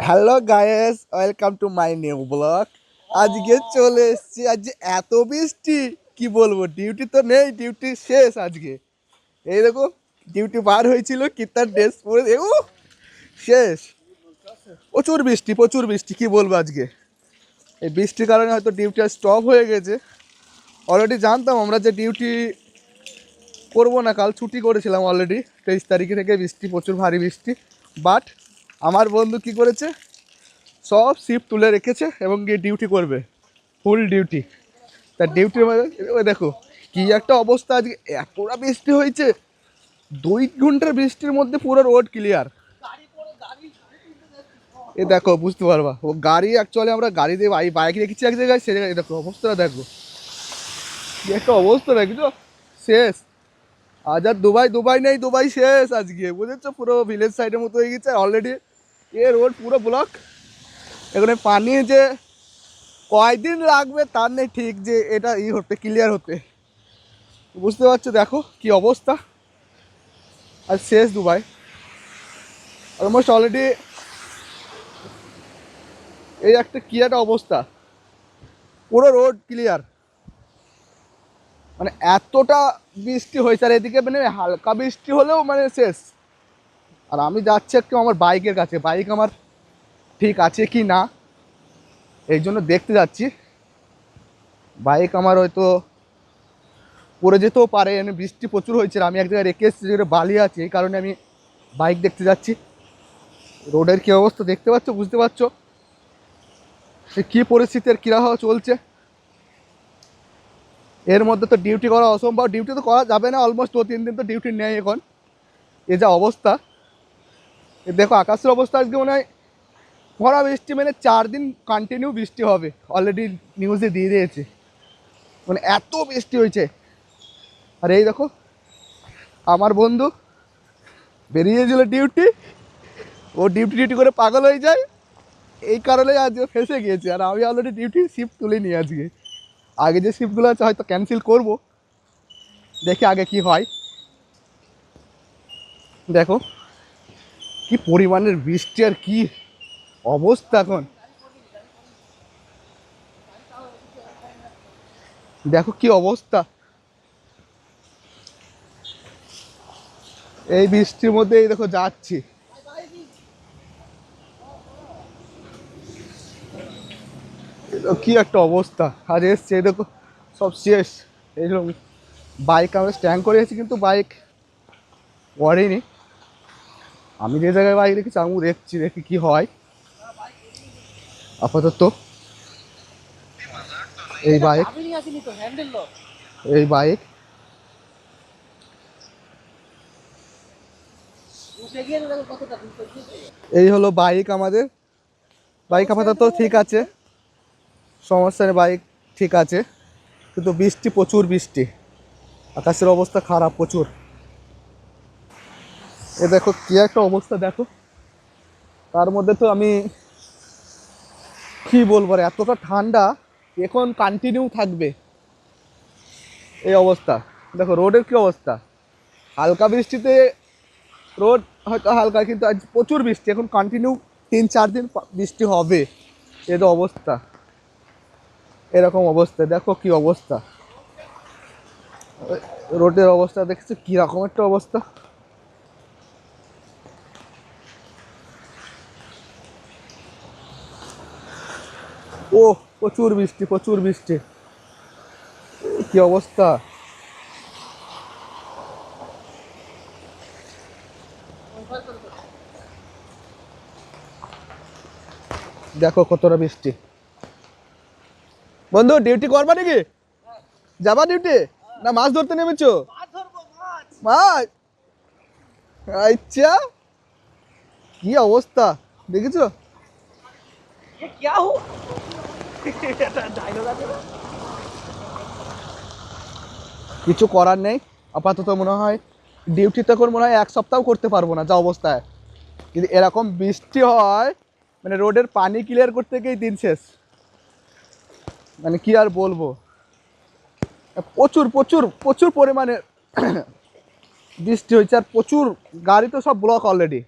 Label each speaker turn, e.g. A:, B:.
A: Hello guys, welcome to my new blog. আজকে চলে এসেছি। আজ এত বৃষ্টি কি বলবো, ডিউটি তো নেই, ডিউটি শেষ আজকে। এই দেখো ডিউটি বার হয়েছিল, কিতার ড্রেস পরে দেখো শেষ। প্রচুর বৃষ্টি, প্রচুর বৃষ্টি কি বলবো। আজকে এই বৃষ্টির কারণে হয়তো ডিউটি আর স্টপ হয়ে গেছে। অলরেডি জানতাম আমরা যে ডিউটি করবো না, কাল ছুটি করেছিলাম অলরেডি। 23 তারিখে থেকে বৃষ্টি, প্রচুর ভারী বৃষ্টি। বাট আমার বন্ধু কি করেছে, সব শিফট তুলে রেখেছে এবং গিয়ে ডিউটি করবে, ফুল ডিউটি। তার ডিউটির মধ্যে ওই দেখো কি একটা অবস্থা। আজকে এতটা বৃষ্টি হয়েছে, 2 ঘন্টার বৃষ্টির মধ্যে পুরো রোড ক্লিয়ার। এ দেখো বুঝতে পারবা, ও গাড়ি অ্যাকচুয়ালি আমরা গাড়ি দিয়ে বাইক রেখেছি এক জায়গায়, সে জায়গায় দেখো অবস্থাটা দেখো কি একটা অবস্থা, দেখছো শেষ। আজ আর দুবাই দুবাই নেই, দুবাই শেষ আজকে, বুঝেছো। পুরো ভিলেজ সাইডের মতো হয়ে গেছে অলরেডি। এ রোড পুরো ব্লক। এখানে পানি যে কয়দিন লাগবে তার নেই ঠিক, যে এটা হতে ক্লিয়ার হতে, বুঝতে পারছো। দেখো কি অবস্থা, আর শেষ দুবাই অলমোস্ট অলরেডি। এই একটা কি একটা অবস্থা, পুরো রোড ক্লিয়ার। মানে এতটা বৃষ্টি হয়েছে, আর এদিকে মানে হালকা বৃষ্টি হলেও মানে শেষ। আর আমি যাচ্ছি একটু আমার বাইকের কাছে, বাইক আমার ঠিক আছে কি না এই জন্য দেখতে যাচ্ছি। বাইক আমার হয়তো পড়ে যেতেও পারে, মানে বৃষ্টি প্রচুর হয়েছে। আমি এক জায়গায় রেখে এসেছি যেখানে বালি আছে, এই কারণে আমি বাইক দেখতে যাচ্ছি। রোডের কী অবস্থা দেখতে পাচ্ছ, বুঝতে পারছো সে কী পরিস্থিতি আর কীরকম চলছে। এর মধ্যে তো ডিউটি করা অসম্ভব, ডিউটি তো করা যাবে না। অলমোস্ট 2-3 দিন তো ডিউটি নেই এখন, এ যা অবস্থা। এ দেখো আকাশের অবস্থা, আজকে মনে হয় ভরা বৃষ্টি, মানে 4 দিন কন্টিনিউ বৃষ্টি হবে, অলরেডি নিউজে দিয়ে দিয়েছে। মানে এত বৃষ্টি হয়েছে। আর এই দেখো আমার বন্ধু বেরিয়েছিল ডিউটি, ও ডিউটি করে পাগল হয়ে যায়, এই কারণে আজকে ফেসে গিয়েছে। আর আমি অলরেডি ডিউটি শিফট তুলে নিই আজকে। আগে যে শিফটগুলো আছে হয়তো ক্যান্সেল করব, দেখি আগে কি হয়। দেখো কি পরিমাণের বৃষ্টি আর কি অবস্থা এখন, দেখো কি অবস্থা। এই বৃষ্টির মধ্যে এই দেখো যাচ্ছি, কি একটা অবস্থা। আর এসছে এই দেখো সব শেষ। এইরকম বাইক আমরা স্ট্যান্ড করে এসেছি, কিন্তু বাইক করেনি। আমি যে জায়গায় বাইক রেখেছি আমি দেখছি, দেখি কি হয়। আপাতত এই বাইক, এই বাইক এই হলো বাইক আমাদের। বাইক আপাতত ঠিক আছে, সমস্যা নেই, বাইক ঠিক আছে। কিন্তু বৃষ্টি, প্রচুর বৃষ্টি, আকাশের অবস্থা খারাপ প্রচুর। এ দেখো কি একটা অবস্থা দেখো। তার মধ্যে তো আমি কি বলবো, এতটা ঠান্ডা এখন কন্টিনিউ থাকবে এই অবস্থা। দেখো রোডের কি অবস্থা, হালকা বৃষ্টিতে রোড হয়তো হালকা, কিন্তু আজ প্রচুর বৃষ্টি, এখন কন্টিনিউ 3-4 দিন বৃষ্টি হবে। এ তো অবস্থা, এরকম অবস্থা। দেখো কি অবস্থা, রোডের অবস্থা দেখছো কীরকম একটা অবস্থা। ও প্রচুর বৃষ্টি, প্রচুর বৃষ্টি, কি অবস্থা। দেখো কতটা বৃষ্টি। বন্ধু ডিউটি করবা নাকি, যাবা ডিউটি না মাছ ধরতে নেমেছো? মাছ, আচ্ছা কি অবস্থা দেখেছো। কিছু করার নেই, আপাতত মনে হয় ডিউটি তখন মনে হয় 1 সপ্তাহ করতে পারবো না যা অবস্থায়। যদি এরকম বৃষ্টি হয়, মানে রোডের পানি ক্লিয়ার করতে গিয়েই দিন শেষ। মানে কি আর বলবো, প্রচুর প্রচুর প্রচুর পরিমাণে বৃষ্টি হয়েছে। আর প্রচুর গাড়ি তো সব ব্লক অলরেডি।